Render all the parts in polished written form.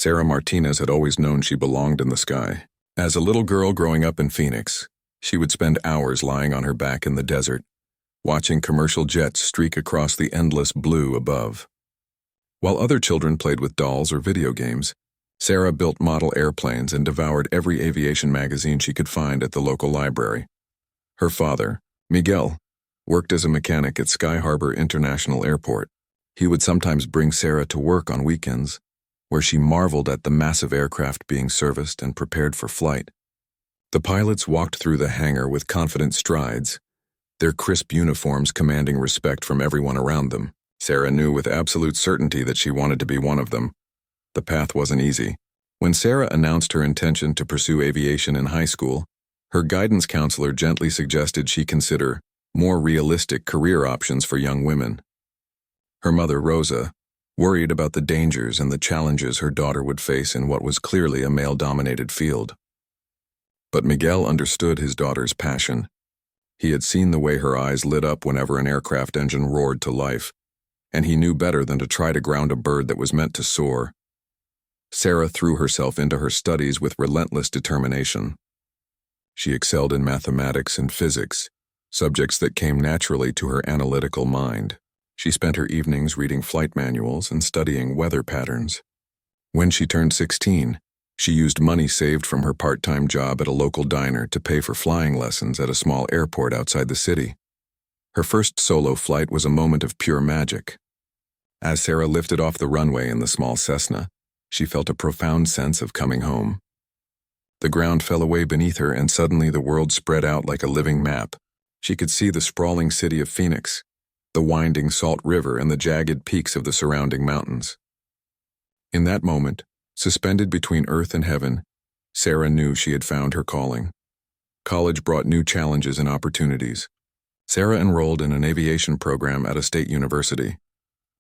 Sarah Martinez had always known she belonged in the sky. As a little girl growing up in Phoenix, she would spend hours lying on her back in the desert, watching commercial jets streak across the endless blue above. While other children played with dolls or video games, Sarah built model airplanes and devoured every aviation magazine she could find at the local library. Her father, Miguel, worked as a mechanic at Sky Harbor International Airport. He would sometimes bring Sarah to work on weekends, where she marveled at the massive aircraft being serviced and prepared for flight. The pilots walked through the hangar with confident strides, their crisp uniforms commanding respect from everyone around them. Sarah knew with absolute certainty that she wanted to be one of them. The path wasn't easy. When Sarah announced her intention to pursue aviation in high school, her guidance counselor gently suggested she consider more realistic career options for young women. Her mother, Rosa, worried about the dangers and the challenges her daughter would face in what was clearly a male-dominated field. But Miguel understood his daughter's passion. He had seen the way her eyes lit up whenever an aircraft engine roared to life, and he knew better than to try to ground a bird that was meant to soar. Sarah threw herself into her studies with relentless determination. She excelled in mathematics and physics, subjects that came naturally to her analytical mind. She spent her evenings reading flight manuals and studying weather patterns. When she turned 16, she used money saved from her part-time job at a local diner to pay for flying lessons at a small airport outside the city. Her first solo flight was a moment of pure magic. As Sarah lifted off the runway in the small Cessna, she felt a profound sense of coming home. The ground fell away beneath her, and suddenly the world spread out like a living map. She could see the sprawling city of Phoenix, the winding Salt River, and the jagged peaks of the surrounding mountains. In that moment, suspended between earth and heaven, Sarah knew she had found her calling. College brought new challenges and opportunities. Sarah enrolled in an aviation program at a state university,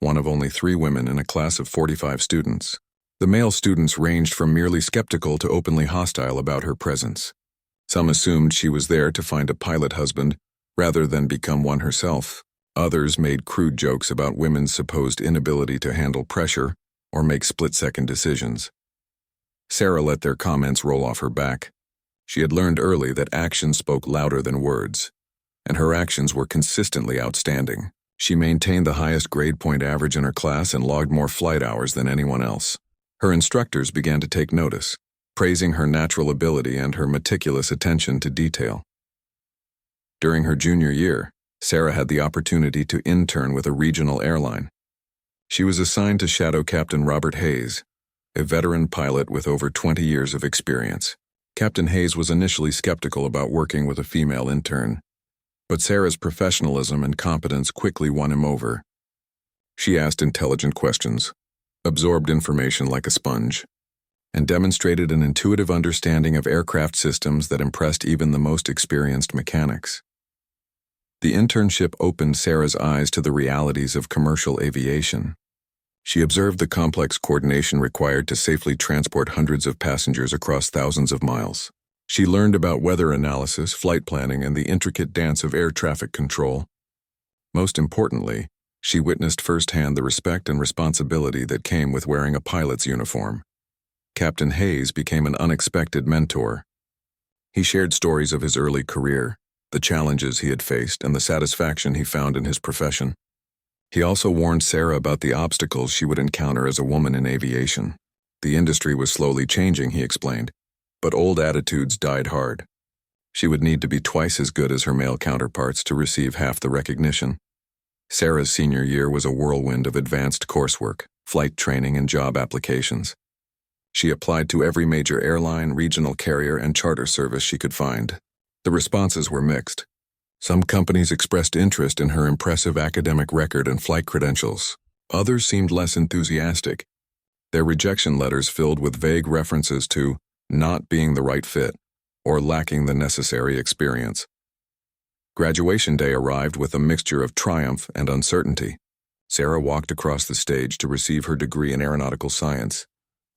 one of only 3 women in a class of 45 students. The male students ranged from merely skeptical to openly hostile about her presence. Some assumed she was there to find a pilot husband rather than become one herself. Others made crude jokes about women's supposed inability to handle pressure or make split-second decisions. Sarah let their comments roll off her back. She had learned early that action spoke louder than words, and her actions were consistently outstanding. She maintained the highest grade point average in her class and logged more flight hours than anyone else. Her instructors began to take notice, praising her natural ability and her meticulous attention to detail. During her junior year, Sarah had the opportunity to intern with a regional airline. She was assigned to shadow Captain Robert Hayes, a veteran pilot with over 20 years of experience. Captain Hayes was initially skeptical about working with a female intern, but Sarah's professionalism and competence quickly won him over. She asked intelligent questions, absorbed information like a sponge, and demonstrated an intuitive understanding of aircraft systems that impressed even the most experienced mechanics. The internship opened Sarah's eyes to the realities of commercial aviation. She observed the complex coordination required to safely transport hundreds of passengers across thousands of miles. She learned about weather analysis, flight planning, and the intricate dance of air traffic control. Most importantly, she witnessed firsthand the respect and responsibility that came with wearing a pilot's uniform. Captain Hayes became an unexpected mentor. He shared stories of his early career, the challenges he had faced, and the satisfaction he found in his profession. He also warned Sarah about the obstacles she would encounter as a woman in aviation. The industry was slowly changing, he explained, but old attitudes died hard. She would need to be twice as good as her male counterparts to receive half the recognition. Sarah's senior year was a whirlwind of advanced coursework, flight training, and job applications. She applied to every major airline, regional carrier, and charter service she could find. The responses were mixed. Some companies expressed interest in her impressive academic record and flight credentials. Others seemed less enthusiastic, their rejection letters filled with vague references to not being the right fit or lacking the necessary experience. Graduation day arrived with a mixture of triumph and uncertainty. Sarah walked across the stage to receive her degree in aeronautical science,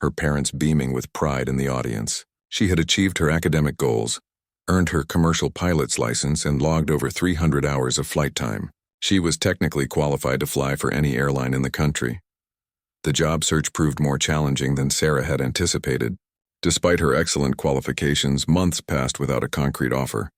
her parents beaming with pride in the audience. She had achieved her academic goals, earned her commercial pilot's license, and logged over 300 hours of flight time. She was technically qualified to fly for any airline in the country. The job search proved more challenging than Sarah had anticipated. Despite her excellent qualifications, months passed without a concrete offer.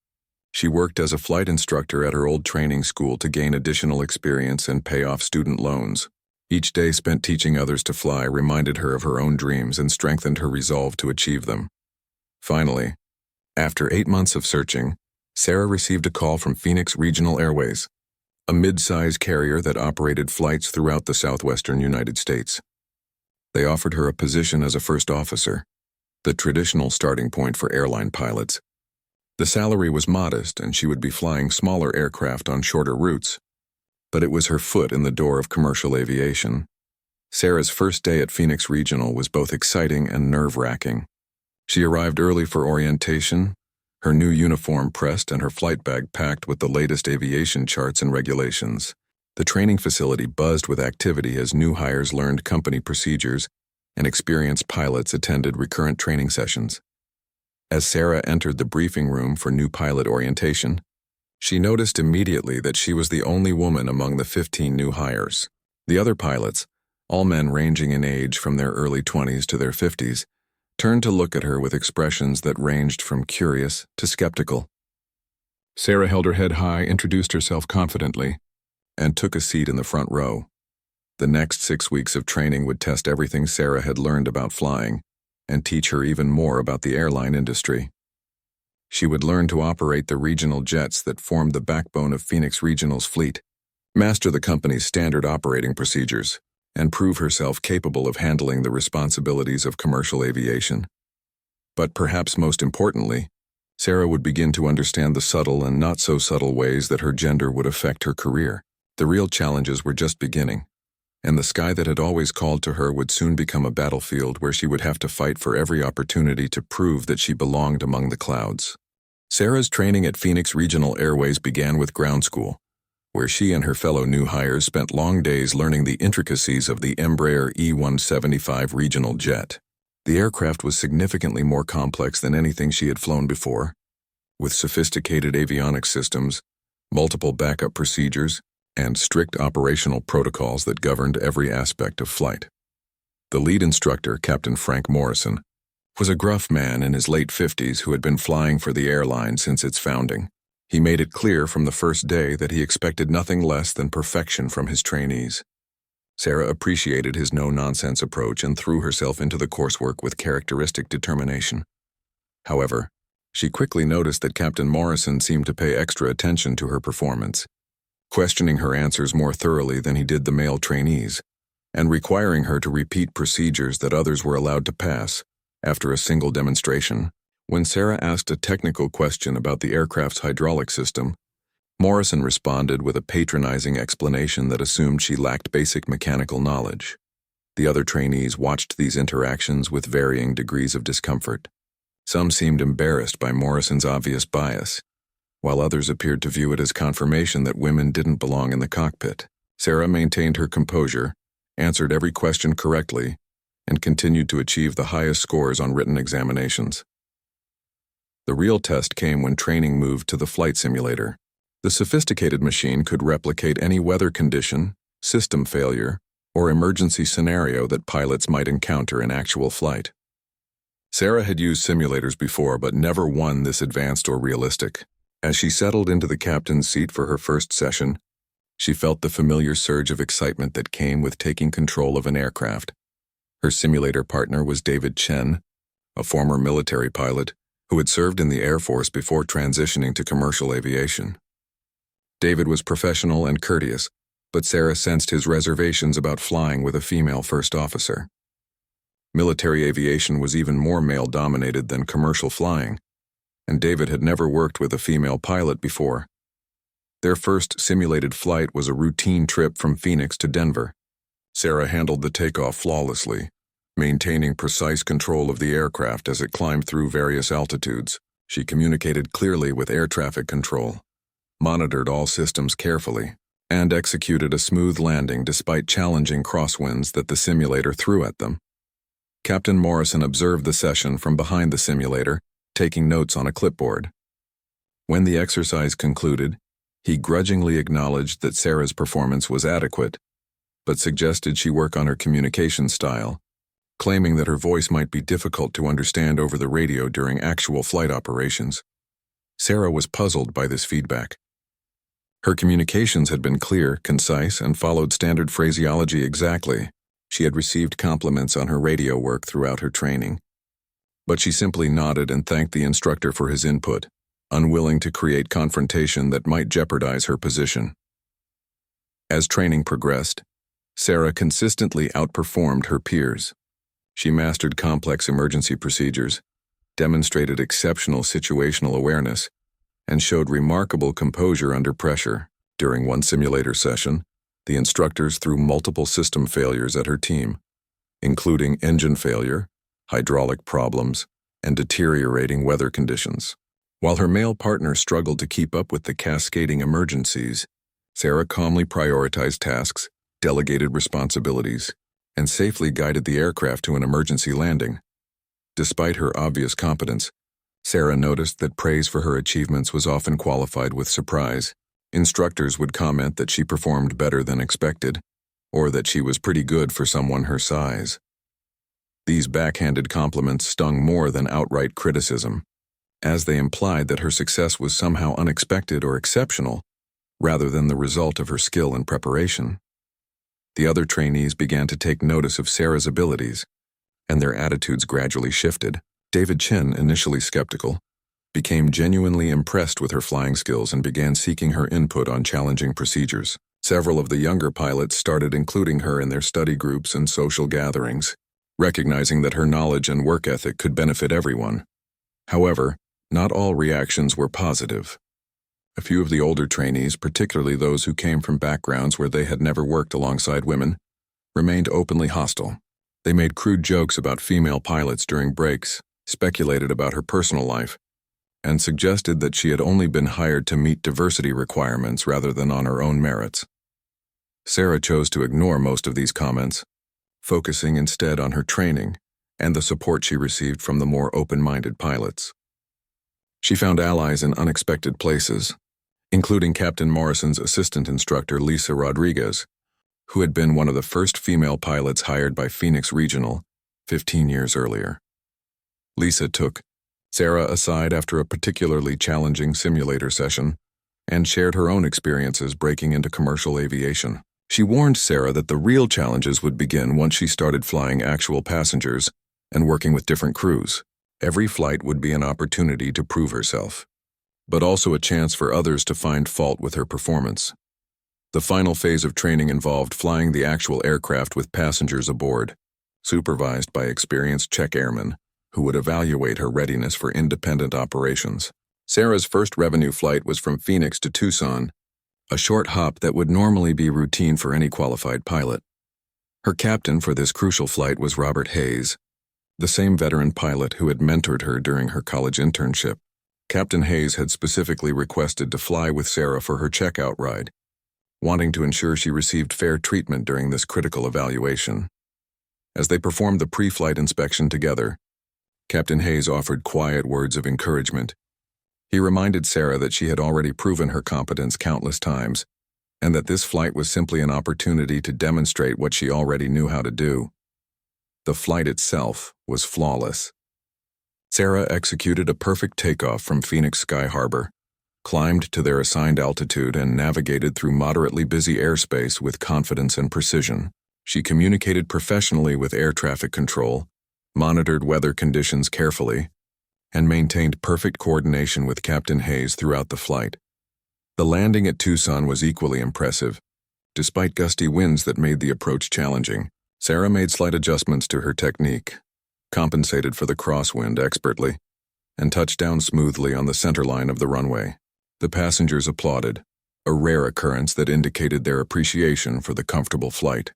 She worked as a flight instructor at her old training school to gain additional experience and pay off student loans. Each day spent teaching others to fly reminded her of her own dreams and strengthened her resolve to achieve them. Finally, after 8 months of searching, Sarah received a call from Phoenix Regional Airways, a mid-size carrier that operated flights throughout the southwestern United States. They offered her a position as a first officer, the traditional starting point for airline pilots. The salary was modest, and she would be flying smaller aircraft on shorter routes, but it was her foot in the door of commercial aviation. Sarah's first day at Phoenix Regional was both exciting and nerve-wracking. She arrived early for orientation, her new uniform pressed and her flight bag packed with the latest aviation charts and regulations. The training facility buzzed with activity as new hires learned company procedures and experienced pilots attended recurrent training sessions. As Sarah entered the briefing room for new pilot orientation, she noticed immediately that she was the only woman among the 15 new hires. The other pilots, all men ranging in age from their early 20s to their 50s, turned to look at her with expressions that ranged from curious to skeptical. Sarah held her head high, introduced herself confidently, and took a seat in the front row. The next 6 weeks of training would test everything Sarah had learned about flying and teach her even more about the airline industry. She would learn to operate the regional jets that formed the backbone of Phoenix Regional's fleet, master the company's standard operating procedures, and prove herself capable of handling the responsibilities of commercial aviation. But perhaps most importantly, Sarah would begin to understand the subtle and not-so-subtle ways that her gender would affect her career. The real challenges were just beginning, and the sky that had always called to her would soon become a battlefield where she would have to fight for every opportunity to prove that she belonged among the clouds. Sarah's training at Phoenix Regional Airways began with ground school, where she and her fellow new hires spent long days learning the intricacies of the Embraer E-175 regional jet. The aircraft was significantly more complex than anything she had flown before, with sophisticated avionics systems, multiple backup procedures, and strict operational protocols that governed every aspect of flight. The lead instructor, Captain Frank Morrison, was a gruff man in his late 50s who had been flying for the airline since its founding. He made it clear from the first day that he expected nothing less than perfection from his trainees. Sarah appreciated his no-nonsense approach and threw herself into the coursework with characteristic determination. However, she quickly noticed that Captain Morrison seemed to pay extra attention to her performance, questioning her answers more thoroughly than he did the male trainees, and requiring her to repeat procedures that others were allowed to pass after a single demonstration. When Sarah asked a technical question about the aircraft's hydraulic system, Morrison responded with a patronizing explanation that assumed she lacked basic mechanical knowledge. The other trainees watched these interactions with varying degrees of discomfort. Some seemed embarrassed by Morrison's obvious bias, while others appeared to view it as confirmation that women didn't belong in the cockpit. Sarah maintained her composure, answered every question correctly, and continued to achieve the highest scores on written examinations. The real test came when training moved to the flight simulator. The sophisticated machine could replicate any weather condition, system failure, or emergency scenario that pilots might encounter in actual flight. Sarah had used simulators before, but never one this advanced or realistic. As she settled into the captain's seat for her first session, she felt the familiar surge of excitement that came with taking control of an aircraft. Her simulator partner was David Chen, a former military pilot who had served in the Air Force before transitioning to commercial aviation. David was professional and courteous, but Sarah sensed his reservations about flying with a female first officer. Military aviation was even more male-dominated than commercial flying, and David had never worked with a female pilot before. Their first simulated flight was a routine trip from Phoenix to Denver. Sarah handled the takeoff flawlessly, maintaining precise control of the aircraft as it climbed through various altitudes. She communicated clearly with air traffic control, monitored all systems carefully, and executed a smooth landing despite challenging crosswinds that the simulator threw at them. Captain Morrison observed the session from behind the simulator, taking notes on a clipboard. When the exercise concluded, he grudgingly acknowledged that Sarah's performance was adequate, but suggested she work on her communication style, claiming that her voice might be difficult to understand over the radio during actual flight operations. Sarah was puzzled by this feedback. Her communications had been clear, concise, and followed standard phraseology exactly. She had received compliments on her radio work throughout her training. But she simply nodded and thanked the instructor for his input, unwilling to create confrontation that might jeopardize her position. As training progressed, Sarah consistently outperformed her peers. She mastered complex emergency procedures, demonstrated exceptional situational awareness, and showed remarkable composure under pressure. During one simulator session, the instructors threw multiple system failures at her team, including engine failure, hydraulic problems, and deteriorating weather conditions. While her male partner struggled to keep up with the cascading emergencies, Sarah calmly prioritized tasks, delegated responsibilities, and safely guided the aircraft to an emergency landing. Despite her obvious competence, Sarah noticed that praise for her achievements was often qualified with surprise. Instructors would comment that she performed better than expected, or that she was pretty good for someone her size. These backhanded compliments stung more than outright criticism, as they implied that her success was somehow unexpected or exceptional, rather than the result of her skill and preparation. The other trainees began to take notice of Sarah's abilities, and their attitudes gradually shifted. David Chin, initially skeptical, became genuinely impressed with her flying skills and began seeking her input on challenging procedures. Several of the younger pilots started including her in their study groups and social gatherings, recognizing that her knowledge and work ethic could benefit everyone. However, not all reactions were positive. A few of the older trainees, particularly those who came from backgrounds where they had never worked alongside women, remained openly hostile. They made crude jokes about female pilots during breaks, speculated about her personal life, and suggested that she had only been hired to meet diversity requirements rather than on her own merits. Sarah chose to ignore most of these comments, focusing instead on her training and the support she received from the more open-minded pilots. She found allies in unexpected places, including Captain Morrison's assistant instructor Lisa Rodriguez, who had been one of the first female pilots hired by Phoenix Regional 15 years earlier. Lisa took Sarah aside after a particularly challenging simulator session and shared her own experiences breaking into commercial aviation. She warned Sarah that the real challenges would begin once she started flying actual passengers and working with different crews. Every flight would be an opportunity to prove herself, but also a chance for others to find fault with her performance. The final phase of training involved flying the actual aircraft with passengers aboard, supervised by experienced check airmen who would evaluate her readiness for independent operations. Sarah's first revenue flight was from Phoenix to Tucson, a short hop that would normally be routine for any qualified pilot. Her captain for this crucial flight was Robert Hayes, the same veteran pilot who had mentored her during her college internship. Captain Hayes had specifically requested to fly with Sarah for her checkout ride, wanting to ensure she received fair treatment during this critical evaluation. As they performed the pre-flight inspection together, Captain Hayes offered quiet words of encouragement. He reminded Sarah that she had already proven her competence countless times, and that this flight was simply an opportunity to demonstrate what she already knew how to do. The flight itself was flawless. Sarah executed a perfect takeoff from Phoenix Sky Harbor, climbed to their assigned altitude, and navigated through moderately busy airspace with confidence and precision. She communicated professionally with air traffic control, monitored weather conditions carefully, and maintained perfect coordination with Captain Hayes throughout the flight. The landing at Tucson was equally impressive. Despite gusty winds that made the approach challenging, Sarah made slight adjustments to her technique, compensated for the crosswind expertly, and touched down smoothly on the center line of the runway. The passengers applauded, a rare occurrence that indicated their appreciation for the comfortable flight.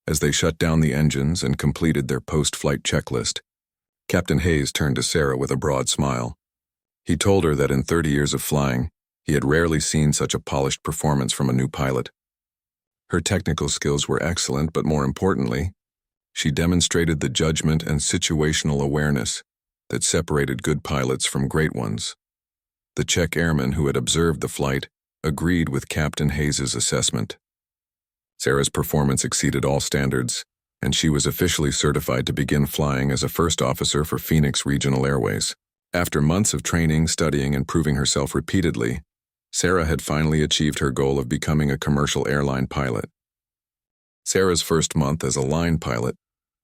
As they shut down the engines and completed their post-flight checklist, Captain Hayes turned to Sarah with a broad smile. He told her that in 30 years of flying, he had rarely seen such a polished performance from a new pilot. Her technical skills were excellent, but more importantly, she demonstrated the judgment and situational awareness that separated good pilots from great ones. The Czech airmen who had observed the flight agreed with Captain Hayes' assessment. Sarah's performance exceeded all standards, and she was officially certified to begin flying as a first officer for Phoenix Regional Airways. After months of training, studying, and proving herself repeatedly, Sarah had finally achieved her goal of becoming a commercial airline pilot. Sarah's first month as a line pilot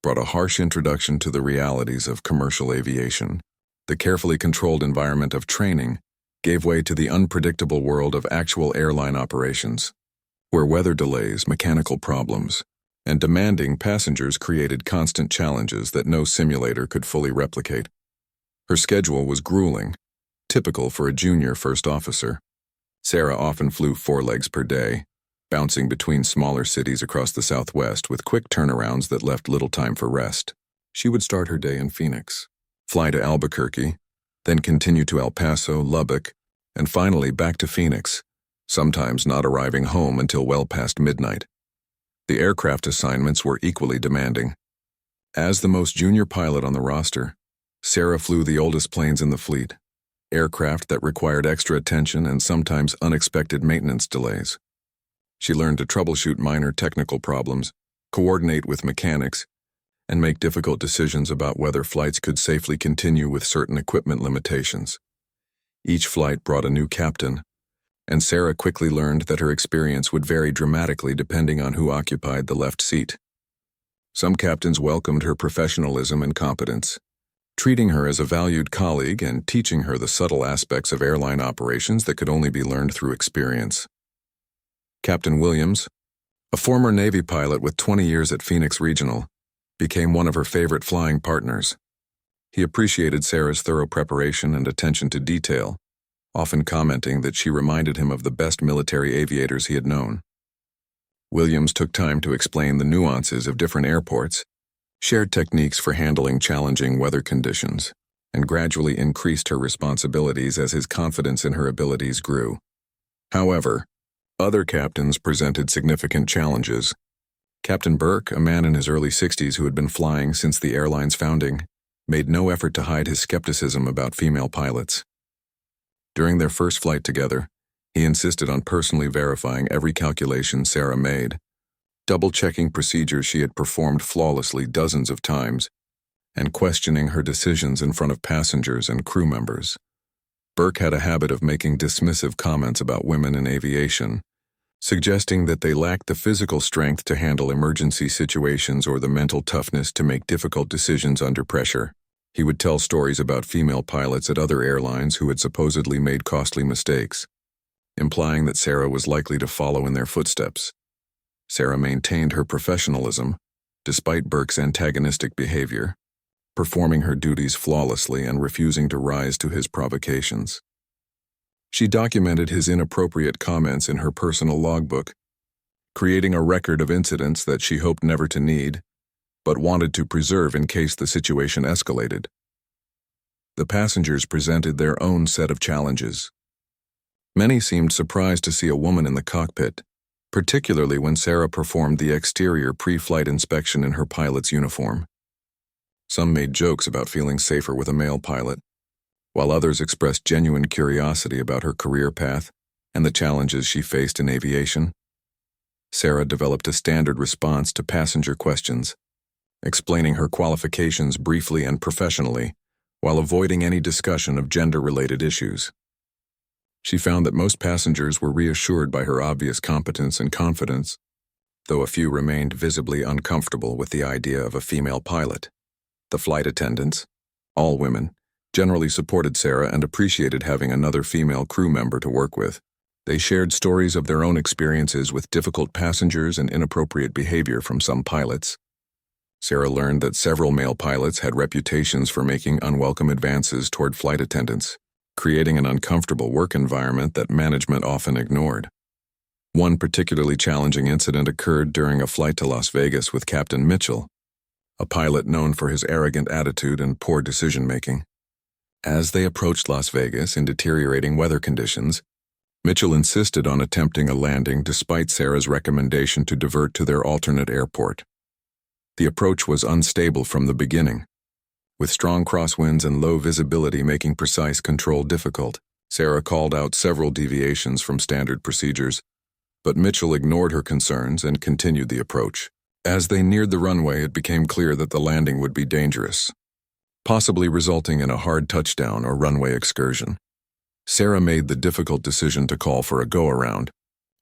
brought a harsh introduction to the realities of commercial aviation. The carefully controlled environment of training gave way to the unpredictable world of actual airline operations, where weather delays, mechanical problems, and demanding passengers created constant challenges that no simulator could fully replicate. Her schedule was grueling, typical for a junior first officer. Sarah often flew 4 legs per day, bouncing between smaller cities across the Southwest with quick turnarounds that left little time for rest. She would start her day in Phoenix, fly to Albuquerque, then continue to El Paso, Lubbock, and finally back to Phoenix, sometimes not arriving home until well past midnight. The aircraft assignments were equally demanding. As the most junior pilot on the roster, Sarah flew the oldest planes in the fleet, aircraft that required extra attention and sometimes unexpected maintenance delays. She learned to troubleshoot minor technical problems, coordinate with mechanics, and make difficult decisions about whether flights could safely continue with certain equipment limitations. Each flight brought a new captain, and Sarah quickly learned that her experience would vary dramatically depending on who occupied the left seat. Some captains welcomed her professionalism and competence, treating her as a valued colleague and teaching her the subtle aspects of airline operations that could only be learned through experience. Captain Williams, a former Navy pilot with 20 years at Phoenix Regional, became one of her favorite flying partners. He appreciated Sarah's thorough preparation and attention to detail, often commenting that she reminded him of the best military aviators he had known. Williams took time to explain the nuances of different airports, shared techniques for handling challenging weather conditions, and gradually increased her responsibilities as his confidence in her abilities grew. However, other captains presented significant challenges. Captain Burke, a man in his early 60s who had been flying since the airline's founding, made no effort to hide his skepticism about female pilots. During their first flight together, he insisted on personally verifying every calculation Sarah made, double-checking procedures she had performed flawlessly dozens of times, and questioning her decisions in front of passengers and crew members. Burke had a habit of making dismissive comments about women in aviation, suggesting that they lacked the physical strength to handle emergency situations or the mental toughness to make difficult decisions under pressure. He would tell stories about female pilots at other airlines who had supposedly made costly mistakes, implying that Sarah was likely to follow in their footsteps. Sarah maintained her professionalism, despite Burke's antagonistic behavior, performing her duties flawlessly and refusing to rise to his provocations. She documented his inappropriate comments in her personal logbook, creating a record of incidents that she hoped never to need, but wanted to preserve in case the situation escalated. The passengers presented their own set of challenges. Many seemed surprised to see a woman in the cockpit, particularly when Sarah performed the exterior pre-flight inspection in her pilot's uniform. Some made jokes about feeling safer with a male pilot, while others expressed genuine curiosity about her career path and the challenges she faced in aviation. Sarah developed a standard response to passenger questions, explaining her qualifications briefly and professionally, while avoiding any discussion of gender-related issues. She found that most passengers were reassured by her obvious competence and confidence, though a few remained visibly uncomfortable with the idea of a female pilot. The flight attendants, all women, generally supported Sarah and appreciated having another female crew member to work with. They shared stories of their own experiences with difficult passengers and inappropriate behavior from some pilots. Sarah learned that several male pilots had reputations for making unwelcome advances toward flight attendants, creating an uncomfortable work environment that management often ignored. One particularly challenging incident occurred during a flight to Las Vegas with Captain Mitchell, a pilot known for his arrogant attitude and poor decision-making. As they approached Las Vegas in deteriorating weather conditions, Mitchell insisted on attempting a landing despite Sarah's recommendation to divert to their alternate airport. The approach was unstable from the beginning, with strong crosswinds and low visibility making precise control difficult. Sarah called out several deviations from standard procedures, But Mitchell ignored her concerns and continued the approach. As they neared the runway, it became clear that the landing would be dangerous, possibly resulting in a hard touchdown or runway excursion. Sarah made the difficult decision to call for a go-around,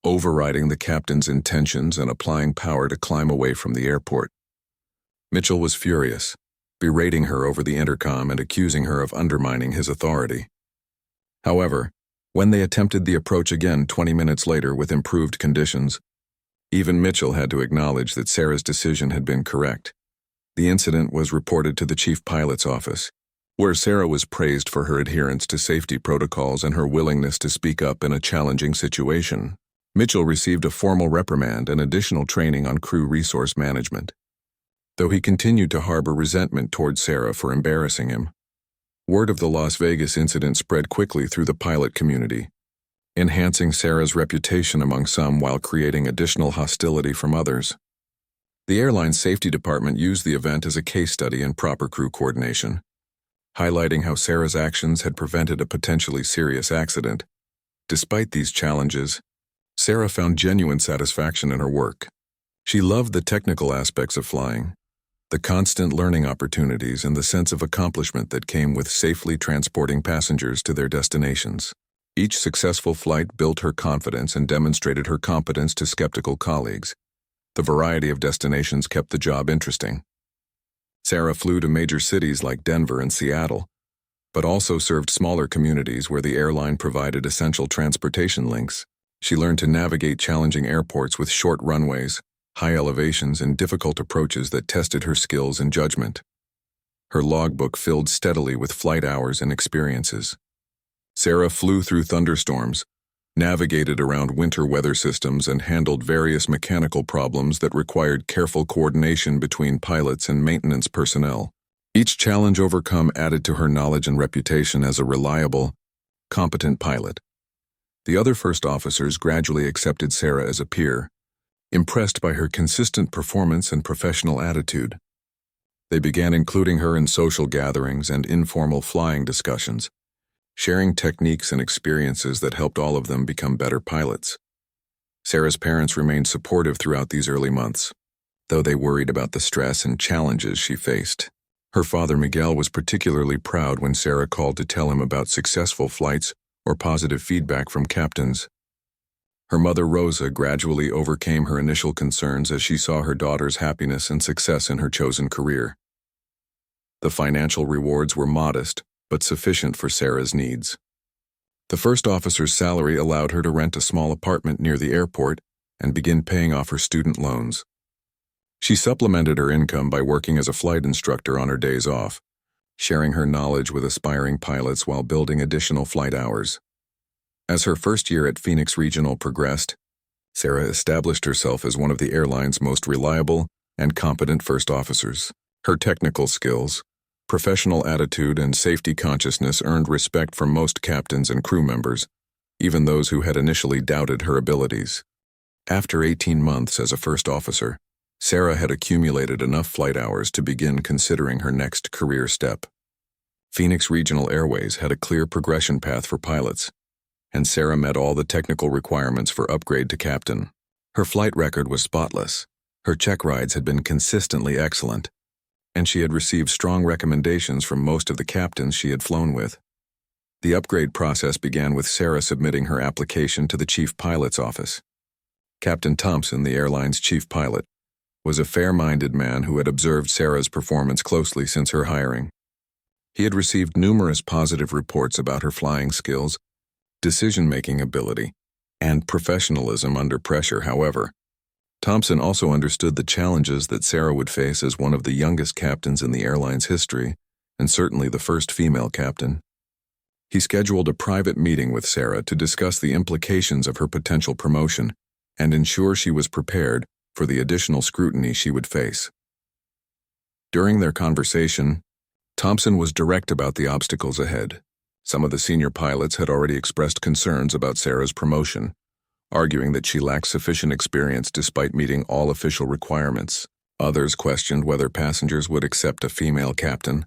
overriding the captain's intentions and applying power to climb away from the airport. Mitchell was furious, berating her over the intercom and accusing her of undermining his authority. However, when they attempted the approach again 20 minutes later with improved conditions, even Mitchell had to acknowledge that Sarah's decision had been correct. The incident was reported to the chief pilot's office, where Sarah was praised for her adherence to safety protocols and her willingness to speak up in a challenging situation. Mitchell received a formal reprimand and additional training on crew resource management, though he continued to harbor resentment toward Sarah for embarrassing him. Word of the Las Vegas incident spread quickly through the pilot community, enhancing Sarah's reputation among some while creating additional hostility from others. The airline's safety department used the event as a case study in proper crew coordination, highlighting how Sarah's actions had prevented a potentially serious accident. Despite these challenges, Sarah found genuine satisfaction in her work. She loved the technical aspects of flying, the constant learning opportunities, and the sense of accomplishment that came with safely transporting passengers to their destinations. Each successful flight built her confidence and demonstrated her competence to skeptical colleagues. The variety of destinations kept the job interesting. Sarah flew to major cities like Denver and Seattle, but also served smaller communities where the airline provided essential transportation links. She learned to navigate challenging airports with short runways, high elevations, and difficult approaches that tested her skills and judgment. Her logbook filled steadily with flight hours and experiences. Sarah flew through thunderstorms, navigated around winter weather systems, and handled various mechanical problems that required careful coordination between pilots and maintenance personnel. Each challenge overcome added to her knowledge and reputation as a reliable, competent pilot. The other first officers gradually accepted Sarah as a peer, impressed by her consistent performance and professional attitude. They began including her in social gatherings and informal flying discussions, sharing techniques and experiences that helped all of them become better pilots. Sarah's parents remained supportive throughout these early months, though they worried about the stress and challenges she faced. Her father, Miguel, was particularly proud when Sarah called to tell him about successful flights or positive feedback from captains. Her mother, Rosa, gradually overcame her initial concerns as she saw her daughter's happiness and success in her chosen career. The financial rewards were modest, but sufficient for Sarah's needs. The first officer's salary allowed her to rent a small apartment near the airport and begin paying off her student loans. She supplemented her income by working as a flight instructor on her days off, sharing her knowledge with aspiring pilots while building additional flight hours. As her first year at Phoenix Regional progressed, Sarah established herself as one of the airline's most reliable and competent first officers. Her technical skills, professional attitude, and safety consciousness earned respect from most captains and crew members, even those who had initially doubted her abilities. After 18 months as a first officer, Sarah had accumulated enough flight hours to begin considering her next career step. Phoenix Regional Airways had a clear progression path for pilots, and Sarah met all the technical requirements for upgrade to captain. Her flight record was spotless, her check rides had been consistently excellent, and she had received strong recommendations from most of the captains she had flown with. The upgrade process began with Sarah submitting her application to the chief pilot's office. Captain Thompson, the airline's chief pilot, was a fair-minded man who had observed Sarah's performance closely since her hiring. He had received numerous positive reports about her flying skills, decision-making ability, and professionalism under pressure. However, Thompson also understood the challenges that Sarah would face as one of the youngest captains in the airline's history, and certainly the first female captain. He scheduled a private meeting with Sarah to discuss the implications of her potential promotion and ensure she was prepared for the additional scrutiny she would face. During their conversation, Thompson was direct about the obstacles ahead. Some of the senior pilots had already expressed concerns about Sarah's promotion, arguing that she lacked sufficient experience despite meeting all official requirements. Others questioned whether passengers would accept a female captain,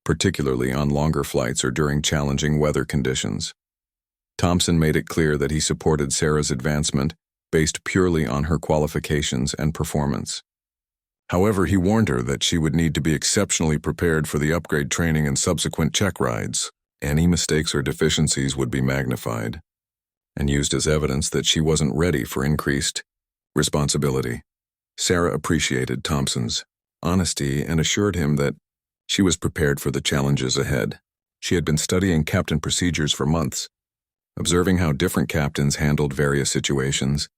particularly on longer flights or during challenging weather conditions. Thompson made it clear that he supported Sarah's advancement, based purely on her qualifications and performance. However, he warned her that she would need to be exceptionally prepared for the upgrade training and subsequent check rides. Any mistakes or deficiencies would be magnified and used as evidence that she wasn't ready for increased responsibility. Sarah appreciated Thompson's honesty and assured him that she was prepared for the challenges ahead. She had been studying captain procedures for months, observing how different captains handled various situations,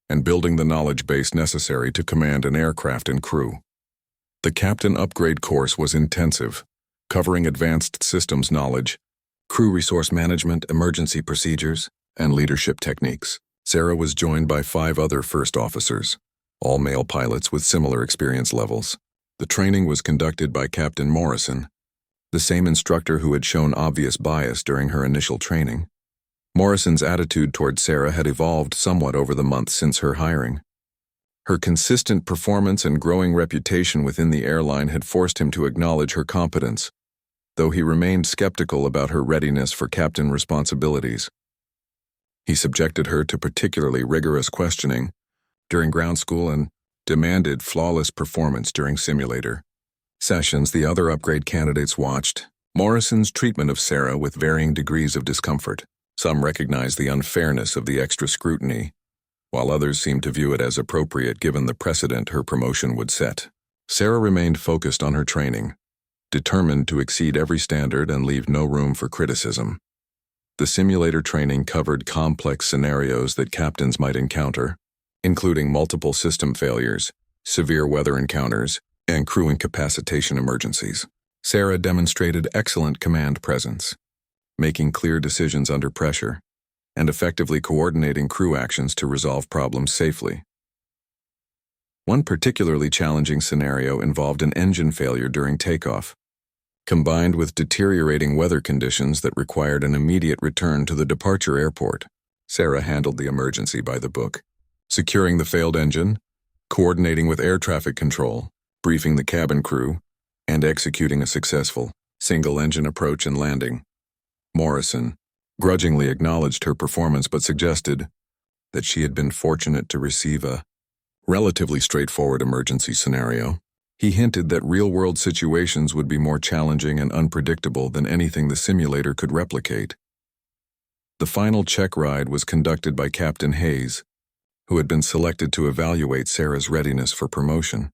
and building the knowledge base necessary to command an aircraft and crew. The captain upgrade course was intensive, covering advanced systems knowledge, crew resource management, emergency procedures, and leadership techniques. Sarah was joined by 5 other first officers, all male pilots with similar experience levels. The training was conducted by Captain Morrison, the same instructor who had shown obvious bias during her initial training. Morrison's attitude toward Sarah had evolved somewhat over the months since her hiring. Her consistent performance and growing reputation within the airline had forced him to acknowledge her competence, though he remained skeptical about her readiness for captain responsibilities. He subjected her to particularly rigorous questioning during ground school and demanded flawless performance during simulator sessions. The other upgrade candidates watched Morrison's treatment of Sarah with varying degrees of discomfort. Some recognized the unfairness of the extra scrutiny, while others seemed to view it as appropriate given the precedent her promotion would set. Sarah remained focused on her training, determined to exceed every standard and leave no room for criticism. The simulator training covered complex scenarios that captains might encounter, including multiple system failures, severe weather encounters, and crew incapacitation emergencies. Sarah demonstrated excellent command presence, making clear decisions under pressure, and effectively coordinating crew actions to resolve problems safely. One particularly challenging scenario involved an engine failure during takeoff, combined with deteriorating weather conditions that required an immediate return to the departure airport. Sarah handled the emergency by the book, securing the failed engine, coordinating with air traffic control, briefing the cabin crew, and executing a successful single-engine approach and landing. Morrison grudgingly acknowledged her performance but suggested that she had been fortunate to receive a relatively straightforward emergency scenario. He hinted that real-world situations would be more challenging and unpredictable than anything the simulator could replicate. The final check ride was conducted by Captain Hayes, who had been selected to evaluate Sarah's readiness for promotion.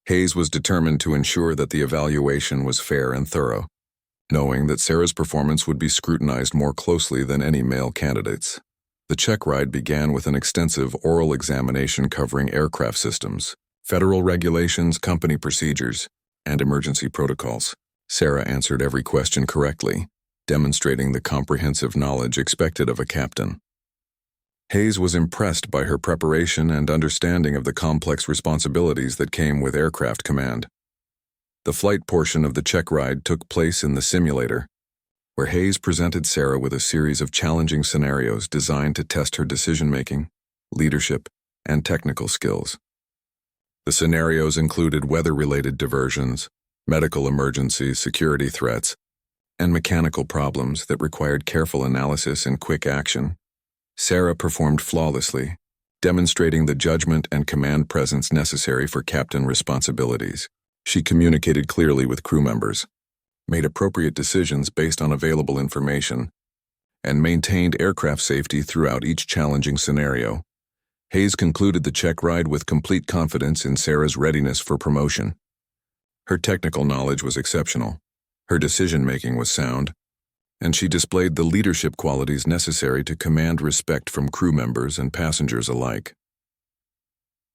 Hayes was determined to ensure that the evaluation was fair and thorough, knowing that Sarah's performance would be scrutinized more closely than any male candidates. The check ride began with an extensive oral examination covering aircraft systems, federal regulations, company procedures, and emergency protocols. Sarah answered every question correctly, demonstrating the comprehensive knowledge expected of a captain. Hayes was impressed by her preparation and understanding of the complex responsibilities that came with aircraft command. The flight portion of the check ride took place in the simulator, where Hayes presented Sarah with a series of challenging scenarios designed to test her decision-making, leadership, and technical skills. The scenarios included weather-related diversions, medical emergencies, security threats, and mechanical problems that required careful analysis and quick action. Sarah performed flawlessly, demonstrating the judgment and command presence necessary for captain responsibilities. She communicated clearly with crew members, made appropriate decisions based on available information, and maintained aircraft safety throughout each challenging scenario. Hayes concluded the check ride with complete confidence in Sarah's readiness for promotion. Her technical knowledge was exceptional, her decision-making was sound, and she displayed the leadership qualities necessary to command respect from crew members and passengers alike.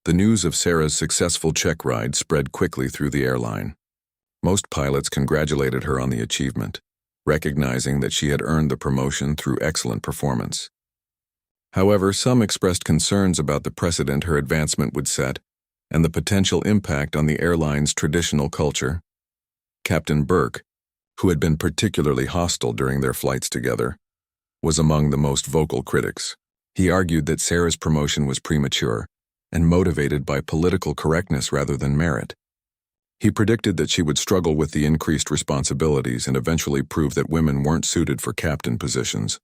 The news of Sarah's successful check ride spread quickly through the airline. Most pilots congratulated her on the achievement, recognizing that she had earned the promotion through excellent performance. However, some expressed concerns about the precedent her advancement would set and the potential impact on the airline's traditional culture. Captain Burke, who had been particularly hostile during their flights together, was among the most vocal critics. He argued that Sarah's promotion was premature and motivated by political correctness rather than merit. He predicted that she would struggle with the increased responsibilities and eventually prove that women weren't suited for captain positions.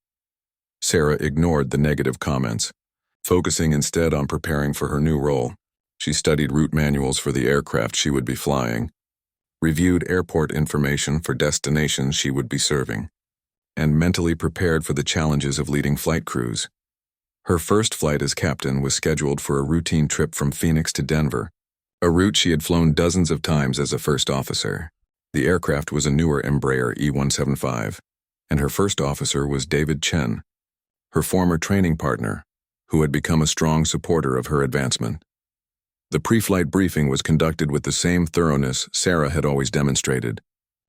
Sarah ignored the negative comments, Focusing instead on preparing for her new role, she studied route manuals for the aircraft she would be flying, reviewed airport information for destinations she would be serving, and mentally prepared for the challenges of leading flight crews. Her first flight as captain was scheduled for a routine trip from Phoenix to Denver, a route she had flown dozens of times as a first officer. The aircraft was a newer Embraer E-175, and her first officer was David Chen, her former training partner, who had become a strong supporter of her advancement. The pre-flight briefing was conducted with the same thoroughness Sarah had always demonstrated,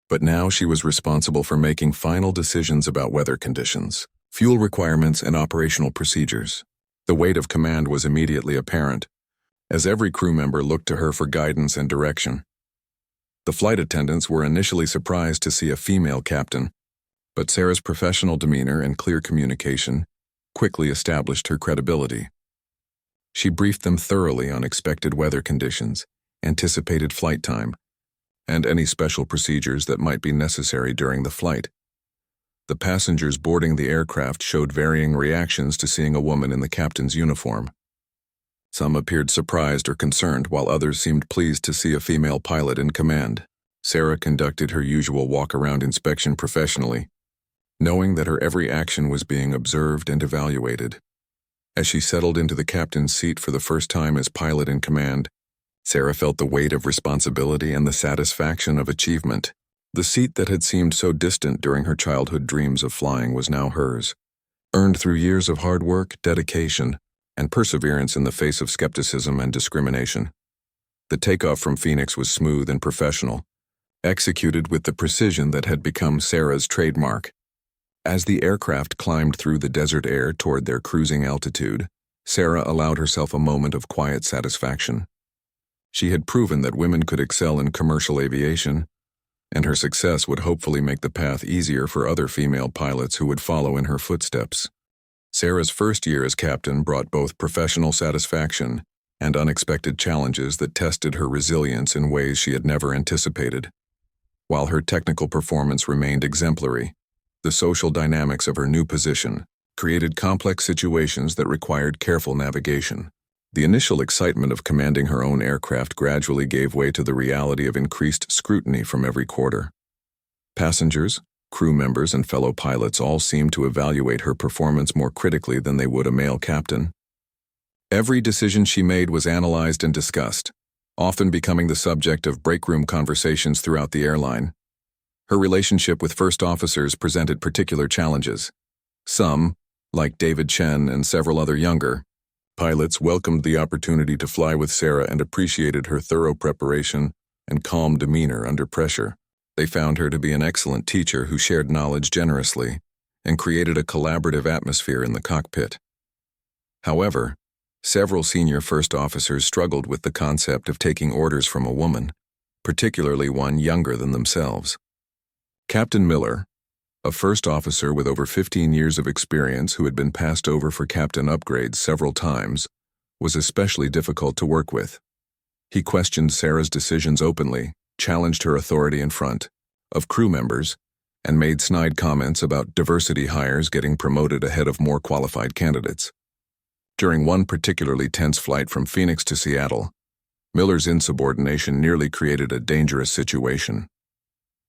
but now she was responsible for making final decisions about weather conditions, fuel requirements, and operational procedures. The weight of command was immediately apparent, as every crew member looked to her for guidance and direction. The flight attendants were initially surprised to see a female captain, but Sarah's professional demeanor and clear communication quickly established her credibility. She briefed them thoroughly on expected weather conditions, anticipated flight time, and any special procedures that might be necessary during the flight. The passengers boarding the aircraft showed varying reactions to seeing a woman in the captain's uniform. Some appeared surprised or concerned, while others seemed pleased to see a female pilot in command. Sarah conducted her usual walk-around inspection professionally, knowing that her every action was being observed and evaluated. As she settled into the captain's seat for the first time as pilot in command, Sarah felt the weight of responsibility and the satisfaction of achievement. The seat that had seemed so distant during her childhood dreams of flying was now hers, earned through years of hard work, dedication, and perseverance in the face of skepticism and discrimination. The takeoff from Phoenix was smooth and professional, executed with the precision that had become Sarah's trademark. As the aircraft climbed through the desert air toward their cruising altitude, Sarah allowed herself a moment of quiet satisfaction. She had proven that women could excel in commercial aviation, and her success would hopefully make the path easier for other female pilots who would follow in her footsteps. Sarah's first year as captain brought both professional satisfaction and unexpected challenges that tested her resilience in ways she had never anticipated. While her technical performance remained exemplary, the social dynamics of her new position created complex situations that required careful navigation. The initial excitement of commanding her own aircraft gradually gave way to the reality of increased scrutiny from every quarter. Passengers, crew members, and fellow pilots all seemed to evaluate her performance more critically than they would a male captain. Every decision she made was analyzed and discussed, often becoming the subject of break-room conversations throughout the airline. Her relationship with first officers presented particular challenges. Some, like David Chen and several other younger pilots, welcomed the opportunity to fly with Sarah and appreciated her thorough preparation and calm demeanor under pressure. They found her to be an excellent teacher who shared knowledge generously and created a collaborative atmosphere in the cockpit. However, several senior first officers struggled with the concept of taking orders from a woman, particularly one younger than themselves. Captain Miller, a first officer with over 15 years of experience who had been passed over for captain upgrades several times, was especially difficult to work with. He questioned Sarah's decisions openly, challenged her authority in front of crew members, and made snide comments about diversity hires getting promoted ahead of more qualified candidates. During one particularly tense flight from Phoenix to Seattle, Miller's insubordination nearly created a dangerous situation.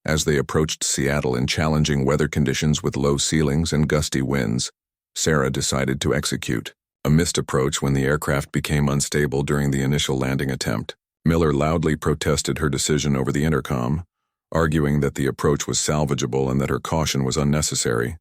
As they approached Seattle in challenging weather conditions with low ceilings and gusty winds, Sarah decided to execute a missed approach when the aircraft became unstable during the initial landing attempt. Miller loudly protested her decision over the intercom, arguing that the approach was salvageable and that her caution was unnecessary.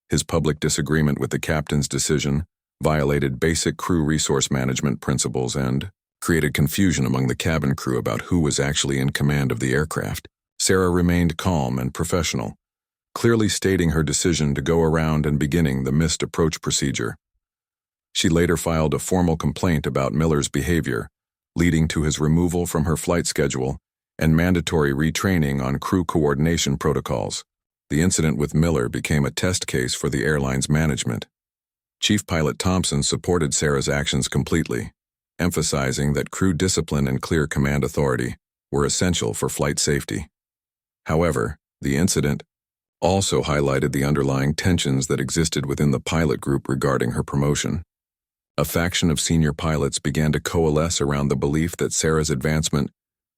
His public disagreement with the captain's decision violated basic crew resource management principles and created confusion among the cabin crew about who was actually in command of the aircraft. Sarah remained calm and professional, clearly stating her decision to go around and beginning the missed approach procedure. She later filed a formal complaint about Miller's behavior, leading to his removal from her flight schedule and mandatory retraining on crew coordination protocols. The incident with Miller became a test case for the airline's management. Chief Pilot Thompson supported Sarah's actions completely, emphasizing that crew discipline and clear command authority were essential for flight safety. However, the incident also highlighted the underlying tensions that existed within the pilot group regarding her promotion. A faction of senior pilots began to coalesce around the belief that Sarah's advancement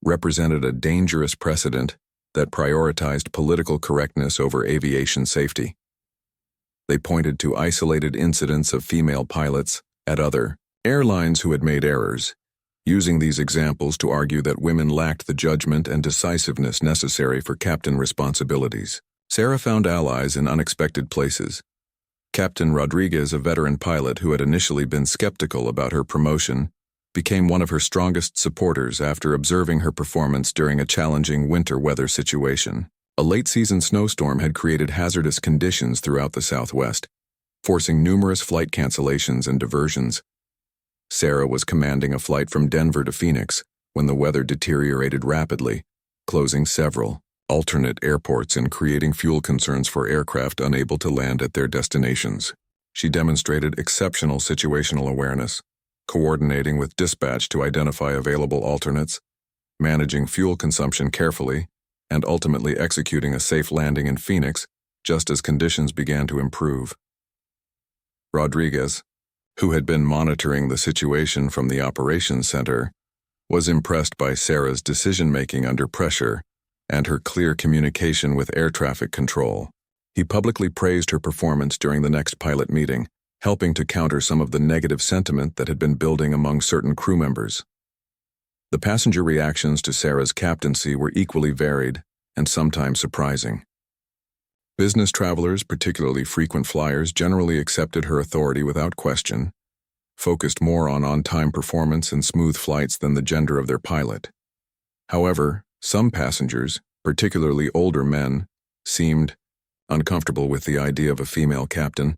represented a dangerous precedent that prioritized political correctness over aviation safety. They pointed to isolated incidents of female pilots at other airlines who had made errors, using these examples to argue that women lacked the judgment and decisiveness necessary for captain responsibilities. Sarah found allies in unexpected places. Captain Rodriguez, a veteran pilot who had initially been skeptical about her promotion, became one of her strongest supporters after observing her performance during a challenging winter weather situation. A late-season snowstorm had created hazardous conditions throughout the Southwest, forcing numerous flight cancellations and diversions. Sarah was commanding a flight from Denver to Phoenix when the weather deteriorated rapidly, closing several alternate airports and creating fuel concerns for aircraft unable to land at their destinations. She demonstrated exceptional situational awareness, coordinating with dispatch to identify available alternates, managing fuel consumption carefully, and ultimately executing a safe landing in Phoenix just as conditions began to improve. Rodriguez, who had been monitoring the situation from the operations center, was impressed by Sarah's decision-making under pressure and her clear communication with air traffic control. He publicly praised her performance during the next pilot meeting, helping to counter some of the negative sentiment that had been building among certain crew members. The passenger reactions to Sarah's captaincy were equally varied and sometimes surprising. Business travelers, particularly frequent flyers, generally accepted her authority without question, focused more on-time performance and smooth flights than the gender of their pilot. However, some passengers, particularly older men, seemed uncomfortable with the idea of a female captain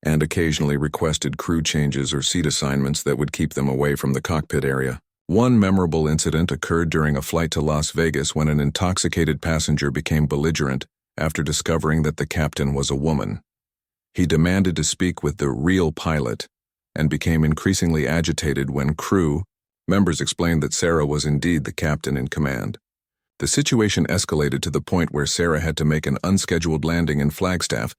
and occasionally requested crew changes or seat assignments that would keep them away from the cockpit area. One memorable incident occurred during a flight to Las Vegas when an intoxicated passenger became belligerent after discovering that the captain was a woman. He demanded to speak with the real pilot and became increasingly agitated when crew members explained that Sarah was indeed the captain in command. The situation escalated to the point where Sarah had to make an unscheduled landing in Flagstaff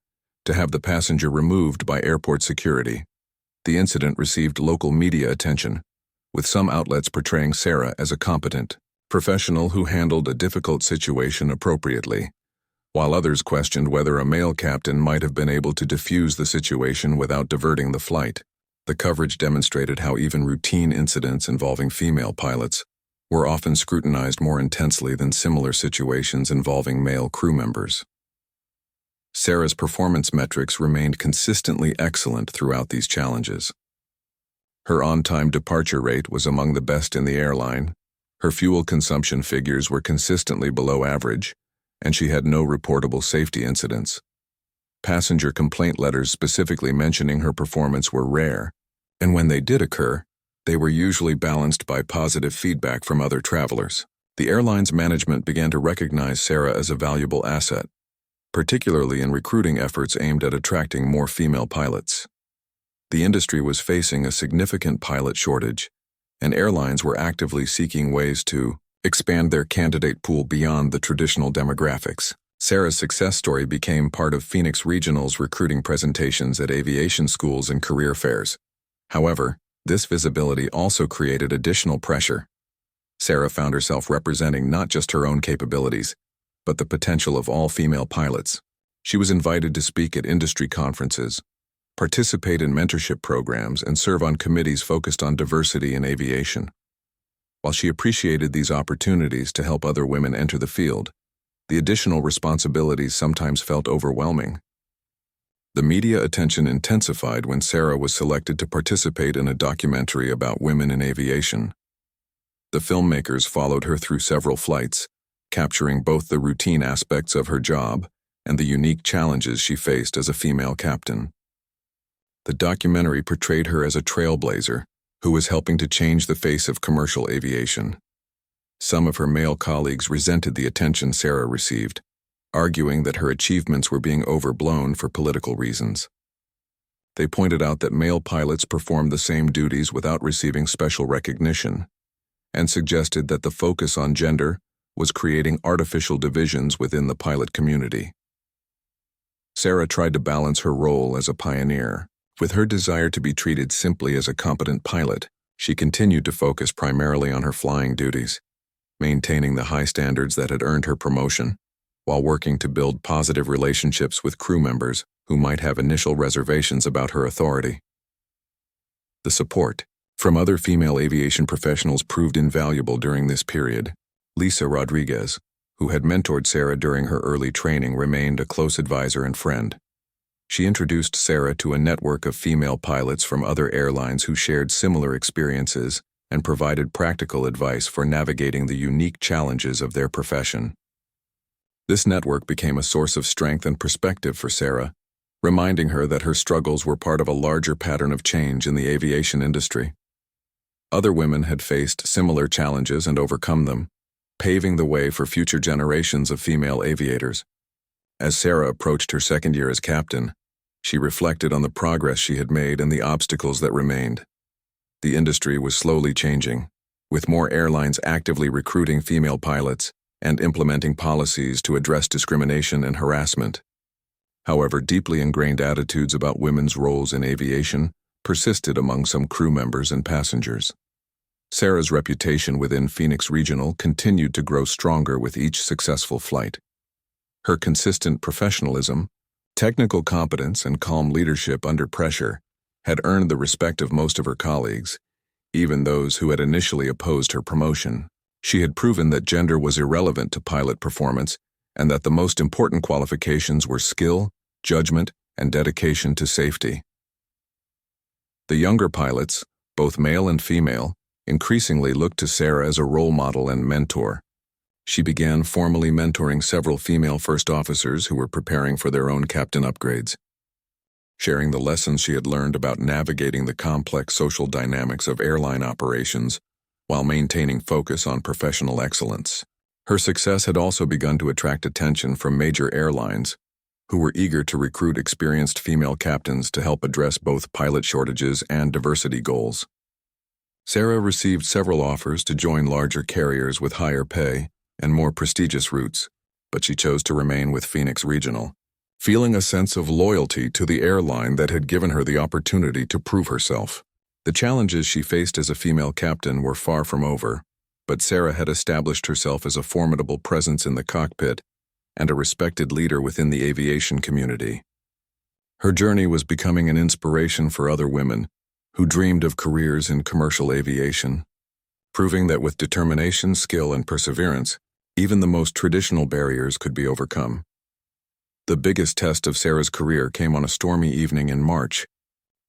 to have the passenger removed by airport security. The incident received local media attention, with some outlets portraying Sarah as a competent professional who handled a difficult situation appropriately, while others questioned whether a male captain might have been able to defuse the situation without diverting the flight. The coverage demonstrated how even routine incidents involving female pilots were often scrutinized more intensely than similar situations involving male crew members. Sarah's performance metrics remained consistently excellent throughout these challenges. Her on-time departure rate was among the best in the airline, her fuel consumption figures were consistently below average, and she had no reportable safety incidents. Passenger complaint letters specifically mentioning her performance were rare, and when they did occur, they were usually balanced by positive feedback from other travelers. The airline's management began to recognize Sarah as a valuable asset, particularly in recruiting efforts aimed at attracting more female pilots. The industry was facing a significant pilot shortage, and airlines were actively seeking ways to expand their candidate pool beyond the traditional demographics. Sarah's success story became part of Phoenix Regional's recruiting presentations at aviation schools and career fairs. However, this visibility also created additional pressure. Sarah found herself representing not just her own capabilities, but the potential of all female pilots. She was invited to speak at industry conferences, participate in mentorship programs, and serve on committees focused on diversity in aviation. While she appreciated these opportunities to help other women enter the field, the additional responsibilities sometimes felt overwhelming. The media attention intensified when Sarah was selected to participate in a documentary about women in aviation. The filmmakers followed her through several flights, capturing both the routine aspects of her job and the unique challenges she faced as a female captain. The documentary portrayed her as a trailblazer who was helping to change the face of commercial aviation. Some of her male colleagues resented the attention Sarah received, arguing that her achievements were being overblown for political reasons. They pointed out that male pilots performed the same duties without receiving special recognition, and suggested that the focus on gender was creating artificial divisions within the pilot community. Sarah tried to balance her role as a pioneer, With her desire to be treated simply as a competent pilot, she continued to focus primarily on her flying duties, maintaining the high standards that had earned her promotion, while working to build positive relationships with crew members who might have initial reservations about her authority. The support from other female aviation professionals proved invaluable during this period. Lisa Rodriguez, who had mentored Sarah during her early training, remained a close advisor and friend. She introduced Sarah to a network of female pilots from other airlines who shared similar experiences and provided practical advice for navigating the unique challenges of their profession. This network became a source of strength and perspective for Sarah, reminding her that her struggles were part of a larger pattern of change in the aviation industry. Other women had faced similar challenges and overcome them, paving the way for future generations of female aviators. As Sarah approached her second year as captain, she reflected on the progress she had made and the obstacles that remained. The industry was slowly changing, with more airlines actively recruiting female pilots and implementing policies to address discrimination and harassment. However, deeply ingrained attitudes about women's roles in aviation persisted among some crew members and passengers. Sarah's reputation within Phoenix Regional continued to grow stronger with each successful flight. Her consistent professionalism, technical competence, and calm leadership under pressure had earned the respect of most of her colleagues, even those who had initially opposed her promotion. She had proven that gender was irrelevant to pilot performance and that the most important qualifications were skill, judgment, and dedication to safety. The younger pilots, both male and female, increasingly looked to Sarah as a role model and mentor. She began formally mentoring several female first officers who were preparing for their own captain upgrades, sharing the lessons she had learned about navigating the complex social dynamics of airline operations while maintaining focus on professional excellence. Her success had also begun to attract attention from major airlines, who were eager to recruit experienced female captains to help address both pilot shortages and diversity goals. Sarah received several offers to join larger carriers with higher pay and more prestigious routes, but she chose to remain with Phoenix Regional, feeling a sense of loyalty to the airline that had given her the opportunity to prove herself. The challenges she faced as a female captain were far from over, but Sarah had established herself as a formidable presence in the cockpit and a respected leader within the aviation community. Her journey was becoming an inspiration for other women who dreamed of careers in commercial aviation, proving that with determination, skill, and perseverance, even the most traditional barriers could be overcome. The biggest test of Sarah's career came on a stormy evening in March,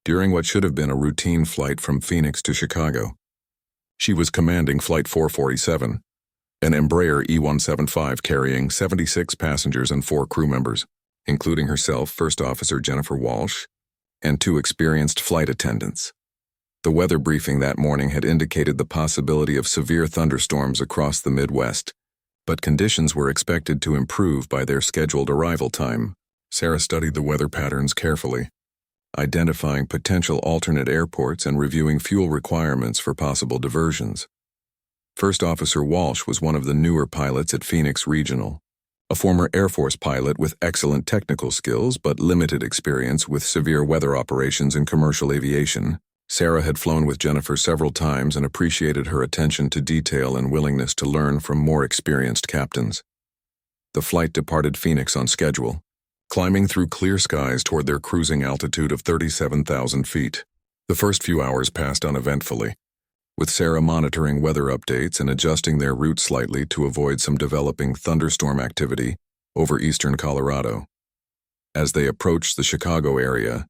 during what should have been a routine flight from Phoenix to Chicago. She was commanding Flight 447, an Embraer E-175 carrying 76 passengers and 4 crew members, including herself, First Officer Jennifer Walsh, and 2 experienced flight attendants. The weather briefing that morning had indicated the possibility of severe thunderstorms across the Midwest, but conditions were expected to improve by their scheduled arrival time. Sarah studied the weather patterns carefully, identifying potential alternate airports and reviewing fuel requirements for possible diversions. First Officer Walsh was one of the newer pilots at Phoenix Regional, a former Air Force pilot with excellent technical skills but limited experience with severe weather operations in commercial aviation. Sarah had flown with Jennifer several times and appreciated her attention to detail and willingness to learn from more experienced captains. The flight departed Phoenix on schedule, climbing through clear skies toward their cruising altitude of 37,000 feet. The first few hours passed uneventfully, with Sarah monitoring weather updates and adjusting their route slightly to avoid some developing thunderstorm activity over eastern Colorado. As they approached the Chicago area,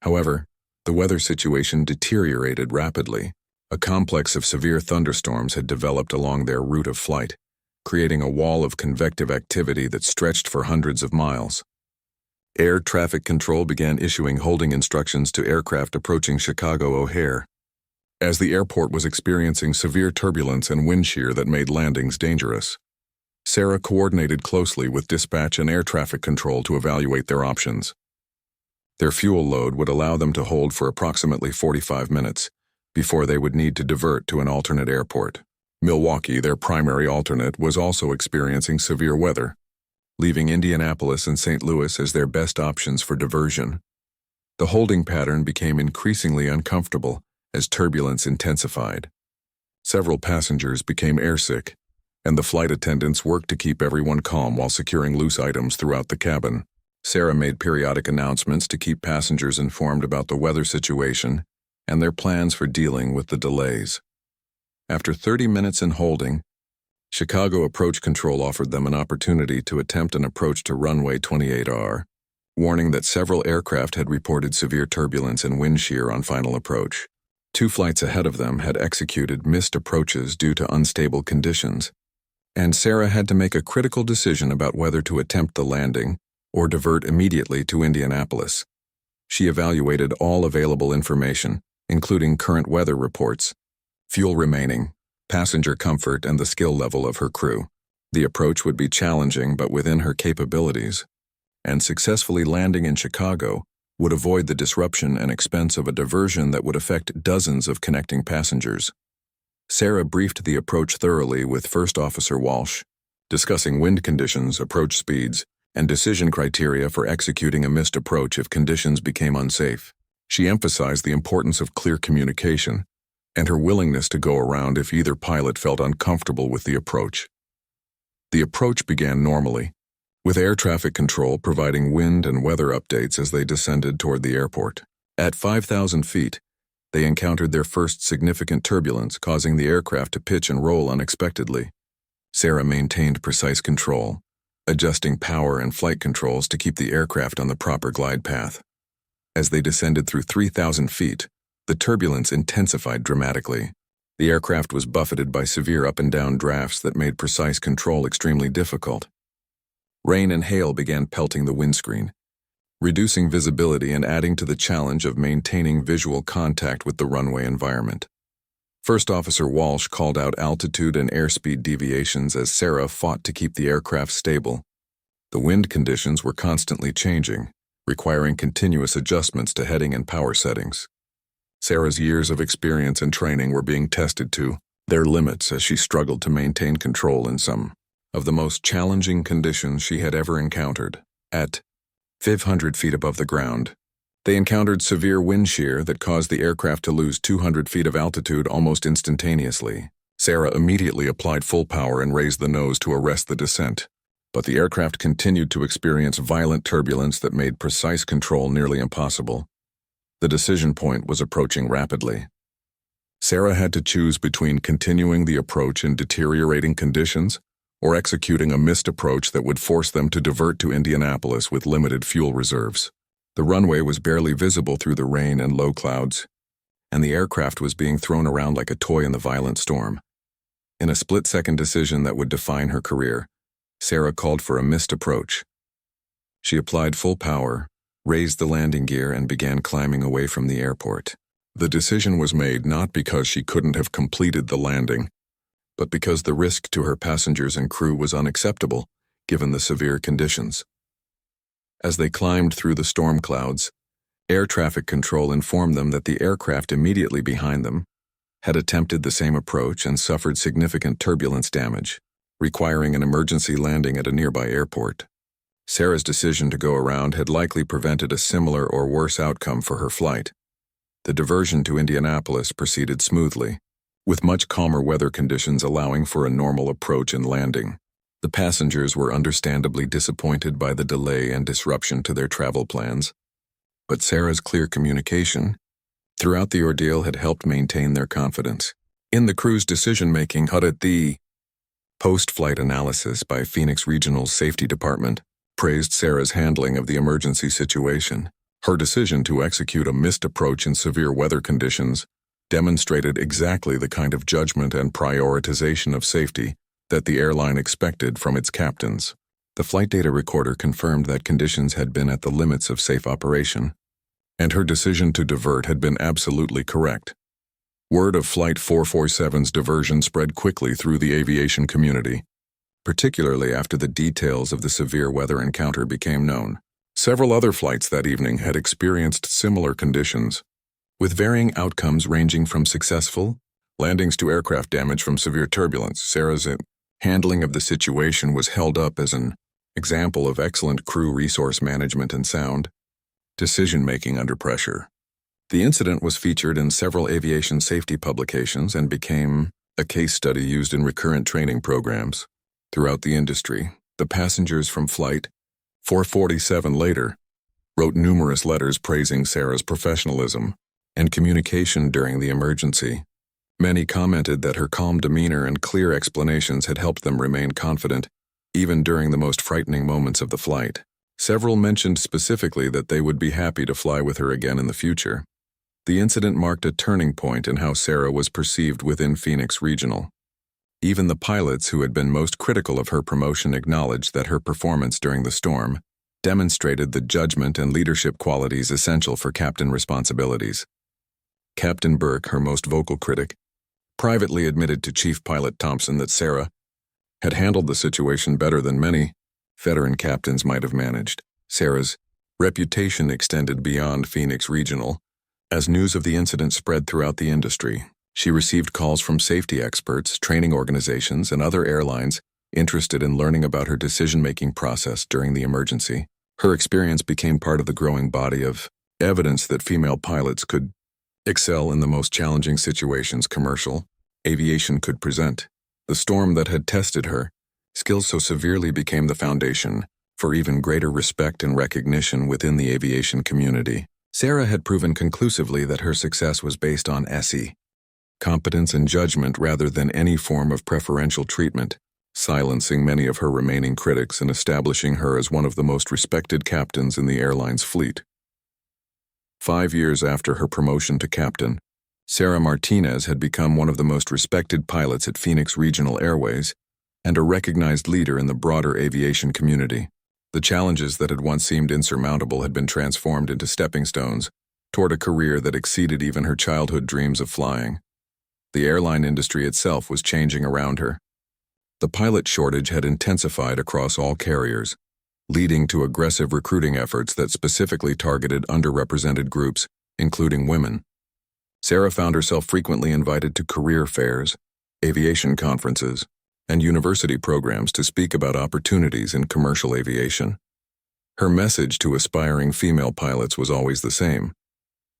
however, the weather situation deteriorated rapidly. A complex of severe thunderstorms had developed along their route of flight, creating a wall of convective activity that stretched for hundreds of miles. Air traffic control began issuing holding instructions to aircraft approaching Chicago O'Hare, as the airport was experiencing severe turbulence and wind shear that made landings dangerous. Sarah coordinated closely with dispatch and air traffic control to evaluate their options. Their fuel load would allow them to hold for approximately 45 minutes before they would need to divert to an alternate airport. Milwaukee, their primary alternate, was also experiencing severe weather, leaving Indianapolis and St. Louis as their best options for diversion. The holding pattern became increasingly uncomfortable as turbulence intensified. Several passengers became airsick, and the flight attendants worked to keep everyone calm while securing loose items throughout the cabin. Sarah made periodic announcements to keep passengers informed about the weather situation and their plans for dealing with the delays. After 30 minutes in holding, Chicago Approach Control offered them an opportunity to attempt an approach to runway 28R, warning that several aircraft had reported severe turbulence and wind shear on final approach. 2 flights ahead of them had executed missed approaches due to unstable conditions, and Sarah had to make a critical decision about whether to attempt the landing or divert immediately to Indianapolis. She evaluated all available information, including current weather reports, fuel remaining, passenger comfort, and the skill level of her crew. The approach would be challenging but within her capabilities, and successfully landing in Chicago would avoid the disruption and expense of a diversion that would affect dozens of connecting passengers. Sarah briefed the approach thoroughly with First Officer Walsh, discussing wind conditions, approach speeds, and decision criteria for executing a missed approach if conditions became unsafe. She emphasized the importance of clear communication and her willingness to go around if either pilot felt uncomfortable with the approach. The approach began normally, with air traffic control providing wind and weather updates as they descended toward the airport. At 5,000 feet, they encountered their first significant turbulence, causing the aircraft to pitch and roll unexpectedly. Sarah maintained precise control, adjusting power and flight controls to keep the aircraft on the proper glide path. As they descended through 3,000 feet, the turbulence intensified dramatically. The aircraft was buffeted by severe up and down drafts that made precise control extremely difficult. Rain and hail began pelting the windscreen, reducing visibility and adding to the challenge of maintaining visual contact with the runway environment. First Officer Walsh called out altitude and airspeed deviations as Sarah fought to keep the aircraft stable. The wind conditions were constantly changing, requiring continuous adjustments to heading and power settings. Sarah's years of experience and training were being tested to their limits as she struggled to maintain control in some of the most challenging conditions she had ever encountered. At 500 feet above the ground, they encountered severe wind shear that caused the aircraft to lose 200 feet of altitude almost instantaneously. Sarah immediately applied full power and raised the nose to arrest the descent, but the aircraft continued to experience violent turbulence that made precise control nearly impossible. The decision point was approaching rapidly. Sarah had to choose between continuing the approach in deteriorating conditions or executing a missed approach that would force them to divert to Indianapolis with limited fuel reserves. The runway was barely visible through the rain and low clouds, and the aircraft was being thrown around like a toy in the violent storm. In a split-second decision that would define her career, Sarah called for a missed approach. She applied full power, raised the landing gear, and began climbing away from the airport. The decision was made not because she couldn't have completed the landing, but because the risk to her passengers and crew was unacceptable, given the severe conditions. As they climbed through the storm clouds, air traffic control informed them that the aircraft immediately behind them had attempted the same approach and suffered significant turbulence damage, requiring an emergency landing at a nearby airport. Sarah's decision to go around had likely prevented a similar or worse outcome for her flight. The diversion to Indianapolis proceeded smoothly, with much calmer weather conditions allowing for a normal approach and landing. The passengers were understandably disappointed by the delay and disruption to their travel plans, but Sarah's clear communication throughout the ordeal had helped maintain their confidence. In the crew's decision-making, the post-flight analysis by Phoenix Regional's Safety Department praised Sarah's handling of the emergency situation. Her decision to execute a missed approach in severe weather conditions demonstrated exactly the kind of judgment and prioritization of safety that the airline expected from its captains. The flight data recorder confirmed that conditions had been at the limits of safe operation, and her decision to divert had been absolutely correct. Word of Flight 447's diversion spread quickly through the aviation community, particularly after the details of the severe weather encounter became known. Several other flights that evening had experienced similar conditions, with varying outcomes ranging from successful landings to aircraft damage from severe turbulence. Sarah's handling of the situation was held up as an example of excellent crew resource management and sound Decision-making under pressure. The incident was featured in several aviation safety publications and became a case study used in recurrent training programs. Throughout the industry, the passengers from Flight 447 later wrote numerous letters praising Sarah's professionalism and communication during the emergency. Many commented that her calm demeanor and clear explanations had helped them remain confident, even during the most frightening moments of the flight. Several mentioned specifically that they would be happy to fly with her again in the future. The incident marked a turning point in how Sarah was perceived within Phoenix Regional. Even the pilots who had been most critical of her promotion acknowledged that her performance during the storm demonstrated the judgment and leadership qualities essential for captain responsibilities. Captain Burke, her most vocal critic, privately admitted to Chief Pilot Thompson that Sarah had handled the situation better than many veteran captains might have managed. Sarah's reputation extended beyond Phoenix Regional. As news of the incident spread throughout the industry, she received calls from safety experts, training organizations, and other airlines interested in learning about her decision-making process during the emergency. Her experience became part of the growing body of evidence that female pilots could excel in the most challenging situations commercial aviation could present. The storm that had tested her skills so severely became the foundation for even greater respect and recognition within the aviation community. Sarah had proven conclusively that her success was based on SE competence and judgment rather than any form of preferential treatment, silencing many of her remaining critics and establishing her as one of the most respected captains in the airline's fleet. 5 years after her promotion to captain, Sarah Martinez had become one of the most respected pilots at Phoenix Regional Airways and a recognized leader in the broader aviation community. The challenges that had once seemed insurmountable had been transformed into stepping stones toward a career that exceeded even her childhood dreams of flying. The airline industry itself was changing around her. The pilot shortage had intensified across all carriers, leading to aggressive recruiting efforts that specifically targeted underrepresented groups, including women. Sarah found herself frequently invited to career fairs, aviation conferences, and university programs to speak about opportunities in commercial aviation. Her message to aspiring female pilots was always the same: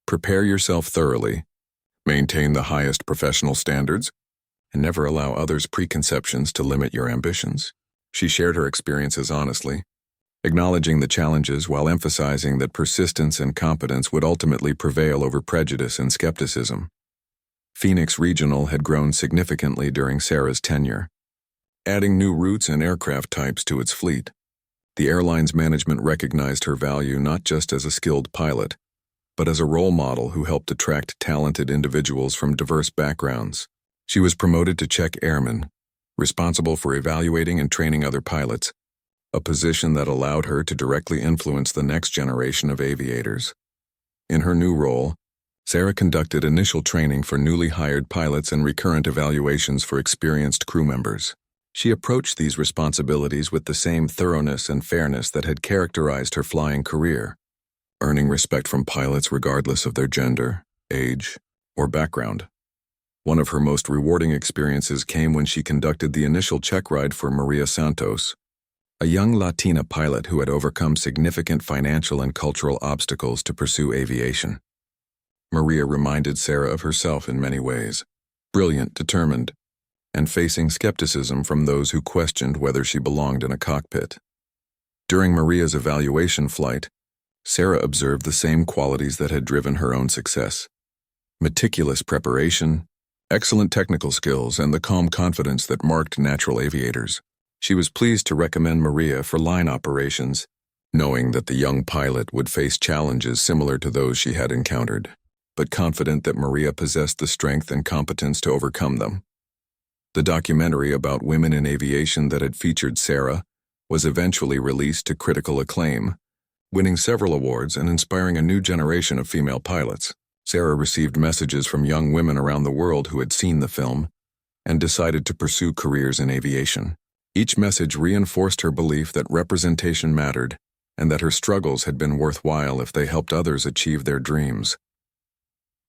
prepare yourself thoroughly, maintain the highest professional standards, and never allow others' preconceptions to limit your ambitions. She shared her experiences honestly, acknowledging the challenges while emphasizing that persistence and competence would ultimately prevail over prejudice and skepticism. Phoenix Regional had grown significantly during Sarah's tenure, adding new routes and aircraft types to its fleet. The airline's management recognized her value not just as a skilled pilot, but as a role model who helped attract talented individuals from diverse backgrounds. She was promoted to check airman, responsible for evaluating and training other pilots, a position that allowed her to directly influence the next generation of aviators. In her new role, Sarah conducted initial training for newly hired pilots and recurrent evaluations for experienced crew members. She approached these responsibilities with the same thoroughness and fairness that had characterized her flying career, earning respect from pilots regardless of their gender, age, or background. One of her most rewarding experiences came when she conducted the initial check ride for Maria Santos, a young Latina pilot who had overcome significant financial and cultural obstacles to pursue aviation. Maria reminded Sarah of herself in many ways: brilliant, determined, and facing skepticism from those who questioned whether she belonged in a cockpit. During Maria's evaluation flight, Sarah observed the same qualities that had driven her own success: meticulous preparation, excellent technical skills, and the calm confidence that marked natural aviators. She was pleased to recommend Maria for line operations, knowing that the young pilot would face challenges similar to those she had encountered, but confident that Maria possessed the strength and competence to overcome them. The documentary about women in aviation that had featured Sarah was eventually released to critical acclaim, winning several awards and inspiring a new generation of female pilots. Sarah received messages from young women around the world who had seen the film and decided to pursue careers in aviation. Each message reinforced her belief that representation mattered and that her struggles had been worthwhile if they helped others achieve their dreams.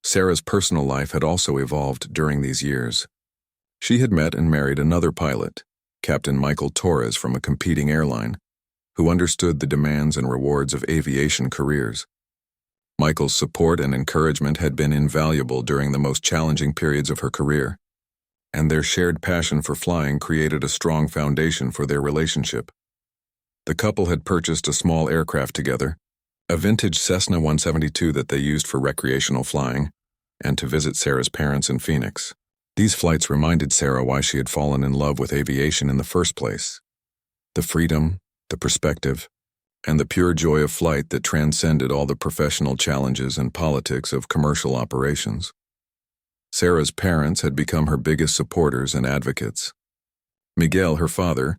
Sarah's personal life had also evolved during these years. She had met and married another pilot, Captain Michael Torres from a competing airline, who understood the demands and rewards of aviation careers. Michael's support and encouragement had been invaluable during the most challenging periods of her career, and their shared passion for flying created a strong foundation for their relationship. The couple had purchased a small aircraft together, a vintage Cessna 172 that they used for recreational flying, and to visit Sarah's parents in Phoenix. These flights reminded Sarah why she had fallen in love with aviation in the first place. The freedom, the perspective, and the pure joy of flight that transcended all the professional challenges and politics of commercial operations. Sarah's parents had become her biggest supporters and advocates. Miguel, her father,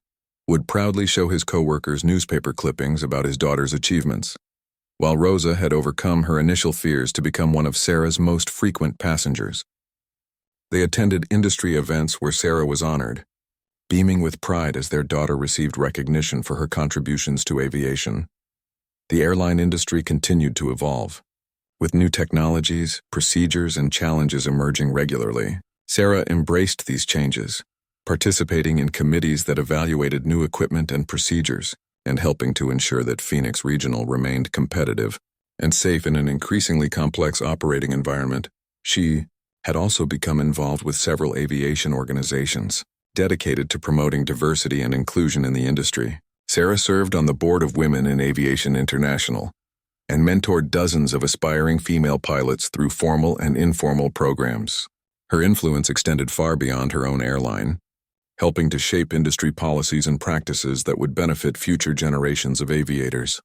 would proudly show his co-workers newspaper clippings about his daughter's achievements, while Rosa had overcome her initial fears to become one of Sarah's most frequent passengers. They attended industry events where Sarah was honored, beaming with pride as their daughter received recognition for her contributions to aviation. The airline industry continued to evolve, with new technologies, procedures, and challenges emerging regularly. Sarah embraced these changes, participating in committees that evaluated new equipment and procedures, and helping to ensure that Phoenix Regional remained competitive and safe in an increasingly complex operating environment. She had also become involved with several aviation organizations dedicated to promoting diversity and inclusion in the industry. Sarah served on the board of Women in Aviation International and mentored dozens of aspiring female pilots through formal and informal programs. Her influence extended far beyond her own airline, helping to shape industry policies and practices that would benefit future generations of aviators.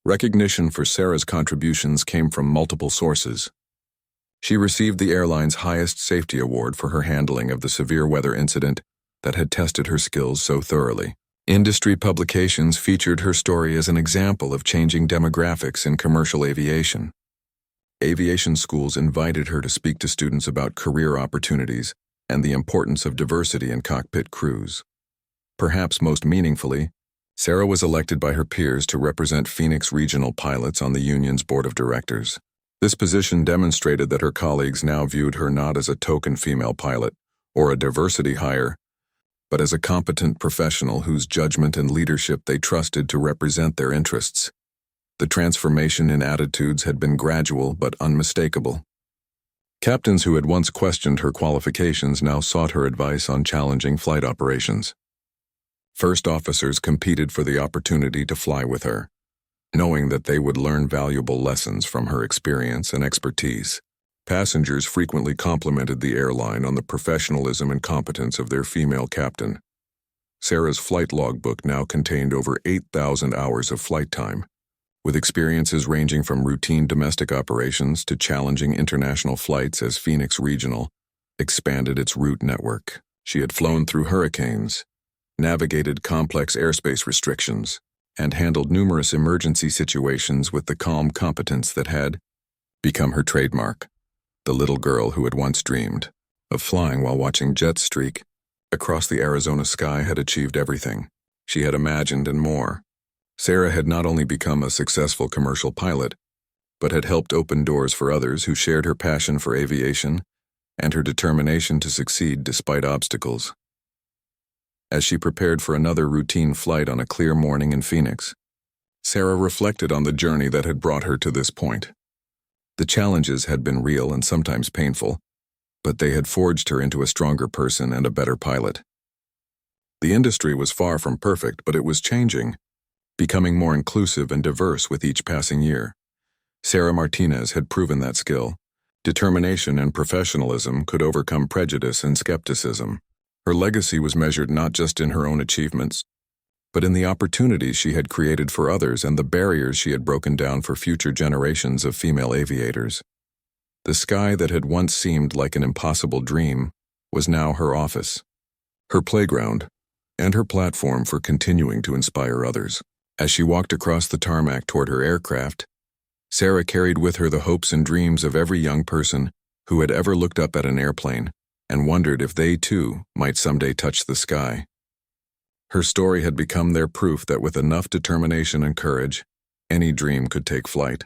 Recognition for Sarah's contributions came from multiple sources. She received the airline's highest safety award for her handling of the severe weather incident that had tested her skills so thoroughly. Industry publications featured her story as an example of changing demographics in commercial aviation. Aviation schools invited her to speak to students about career opportunities and the importance of diversity in cockpit crews. Perhaps most meaningfully, Sarah was elected by her peers to represent Phoenix Regional pilots on the union's board of directors. This position demonstrated that her colleagues now viewed her not as a token female pilot or a diversity hire, but as a competent professional whose judgment and leadership they trusted to represent their interests. The transformation in attitudes had been gradual but unmistakable. Captains who had once questioned her qualifications now sought her advice on challenging flight operations. First officers competed for the opportunity to fly with her, knowing that they would learn valuable lessons from her experience and expertise. Passengers frequently complimented the airline on the professionalism and competence of their female captain. Sarah's flight logbook now contained over 8,000 hours of flight time, with experiences ranging from routine domestic operations to challenging international flights as Phoenix Regional expanded its route network. She had flown through hurricanes, navigated complex airspace restrictions, and handled numerous emergency situations with the calm competence that had become her trademark. The little girl who had once dreamed of flying while watching jets streak across the Arizona sky had achieved everything she had imagined and more. Sarah had not only become a successful commercial pilot, but had helped open doors for others who shared her passion for aviation and her determination to succeed despite obstacles. As she prepared for another routine flight on a clear morning in Phoenix, Sarah reflected on the journey that had brought her to this point. The challenges had been real and sometimes painful, but they had forged her into a stronger person and a better pilot. The industry was far from perfect, but it was changing, becoming more inclusive and diverse with each passing year. Sarah Martinez had proven that skill. Determination and professionalism could overcome prejudice and skepticism. Her legacy was measured not just in her own achievements, but in the opportunities she had created for others and the barriers she had broken down for future generations of female aviators. The sky that had once seemed like an impossible dream was now her office, her playground, and her platform for continuing to inspire others. As she walked across the tarmac toward her aircraft, Sarah carried with her the hopes and dreams of every young person who had ever looked up at an airplane and wondered if they too might someday touch the sky. Her story had become their proof that with enough determination and courage, any dream could take flight.